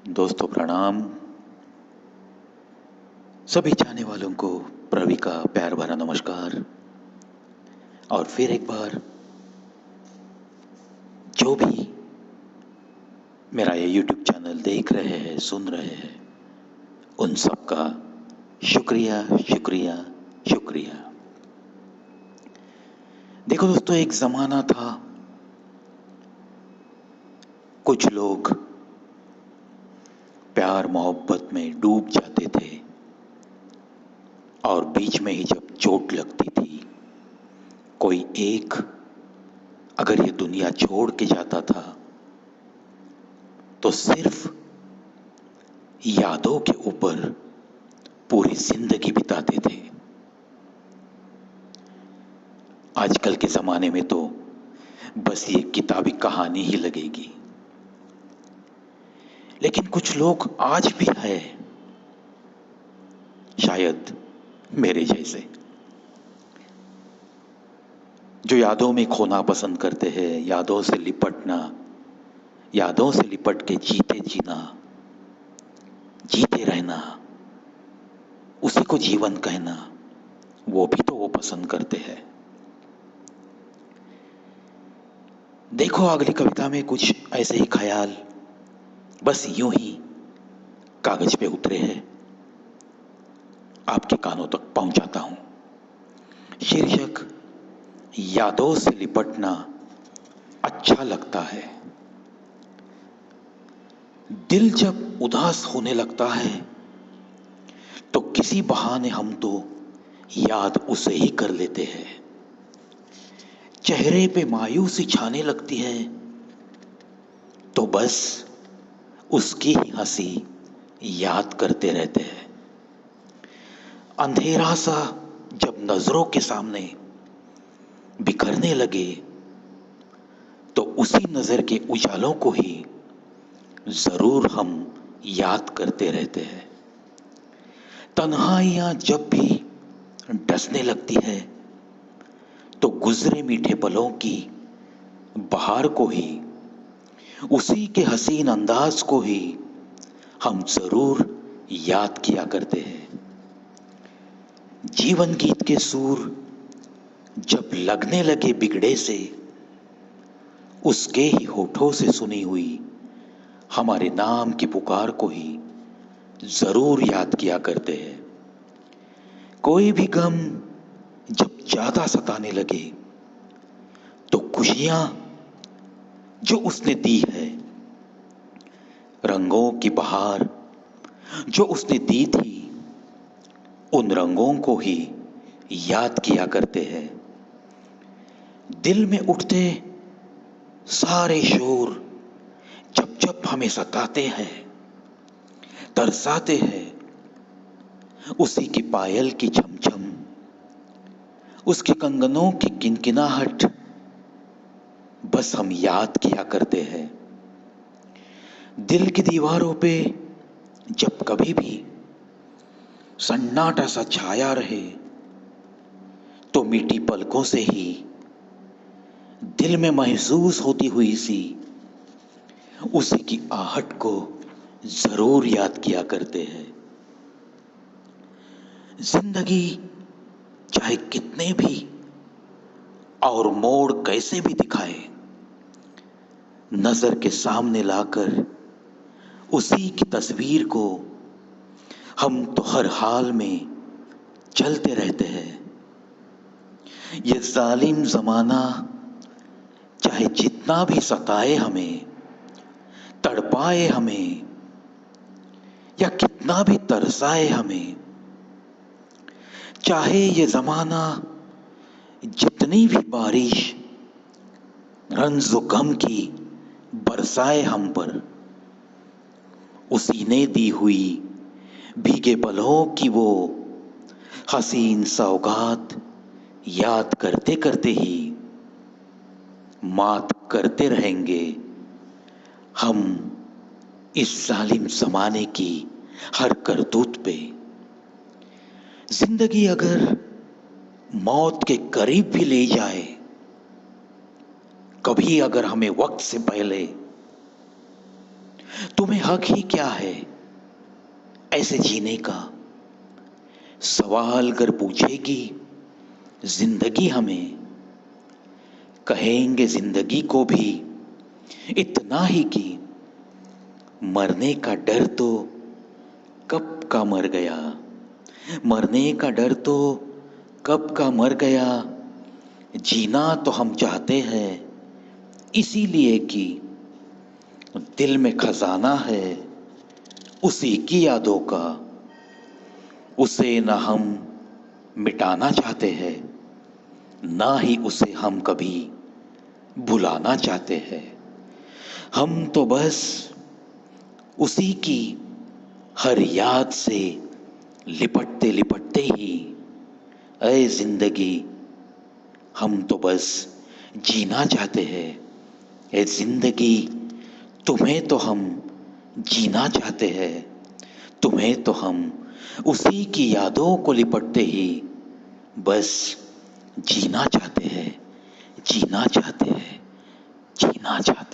दोस्तों प्रणाम। सभी चाहने वालों को प्रवी का प्यार भरा नमस्कार। और फिर एक बार जो भी मेरा ये YouTube चैनल देख रहे हैं, सुन रहे हैं, उन सब का शुक्रिया शुक्रिया शुक्रिया। देखो दोस्तों, एक ज़माना था, कुछ लोग प्यार मोहब्बत में डूब जाते थे और बीच में ही जब चोट लगती थी, कोई एक अगर ये दुनिया छोड़ के जाता था तो सिर्फ यादों के ऊपर पूरी जिंदगी बिताते थे। आजकल के ज़माने में तो बस ये किताबी कहानी ही लगेगी, लेकिन कुछ लोग आज भी है, शायद मेरे जैसे, जो यादों में खोना पसंद करते हैं, यादों से लिपटना, यादों से लिपट के जीते जीना, जीते रहना, उसी को जीवन कहना, वो भी तो वो पसंद करते हैं। देखो, अगली कविता में कुछ ऐसे ही ख्याल बस यूं ही कागज पे उतरे हैं, आपके कानों तक पहुंचाता हूं। शीर्षक, यादों से लिपटना अच्छा लगता है। दिल जब उदास होने लगता है तो किसी बहाने हम तो याद उसे ही कर लेते हैं। चेहरे पे मायूसी छाने लगती है तो बस उसकी ही हंसी याद करते रहते हैं। अंधेरा सा जब नजरों के सामने बिखरने लगे तो उसी नजर के उजालों को ही जरूर हम याद करते रहते हैं। तन्हाइयां जब भी डसने लगती है तो गुजरे मीठे पलों की बहार को ही, उसी के हसीन अंदाज को ही हम जरूर याद किया करते हैं। जीवन गीत के सुर जब लगने लगे बिगड़े से, उसके ही होठों से सुनी हुई हमारे नाम की पुकार को ही जरूर याद किया करते हैं। कोई भी गम जब ज्यादा सताने लगे तो खुशियां जो उसने दी है, रंगों की बहार जो उसने दी थी, उन रंगों को ही याद किया करते हैं। दिल में उठते सारे शोर जब जब हमें सताते हैं, तरसाते हैं, उसी की पायल की छमछम, उसके कंगनों की किनकिनाहट बस हम याद किया करते हैं। दिल की दीवारों पे जब कभी भी सन्नाटा सा छाया रहे तो मीठी पलकों से ही दिल में महसूस होती हुई सी उसी की आहट को जरूर याद किया करते हैं। जिंदगी चाहे कितने भी और मोड़ कैसे भी दिखाए, नजर के सामने लाकर उसी की तस्वीर को हम तो हर हाल में चलते रहते हैं। ये जालिम जमाना चाहे जितना भी सताए हमें, तड़पाए हमें, या कितना भी तरसाए हमें, चाहे ये जमाना जितनी भी बारिश रंज गम की बरसाए हम पर, उसी ने दी हुई भीगे पलों की वो हसीन सौगात याद करते करते ही मात करते रहेंगे हम इस जालिम जमाने की हर करतूत पे। जिंदगी अगर मौत के करीब भी ले जाए, कभी अगर हमें वक्त से पहले तुम्हें हक ही क्या है ऐसे जीने का? सवाल अगर पूछेगी जिंदगी हमें, कहेंगे जिंदगी को भी इतना ही कि मरने का डर तो कब का मर गया, मरने का डर तो कब का मर गया। जीना तो हम चाहते हैं इसीलिए कि दिल में खजाना है उसी की यादों का, उसे ना हम मिटाना चाहते हैं, ना ही उसे हम कभी भुलाना चाहते हैं। हम तो बस उसी की हर याद से लिपटते लिपटते ही, ऐ जिंदगी हम तो बस जीना चाहते हैं। ऐ जिंदगी तुम्हें तो हम जीना चाहते हैं, तुम्हें तो हम उसी की यादों को लिपटते ही बस जीना चाहते हैं, जीना चाहते हैं, जीना चाहते हैं।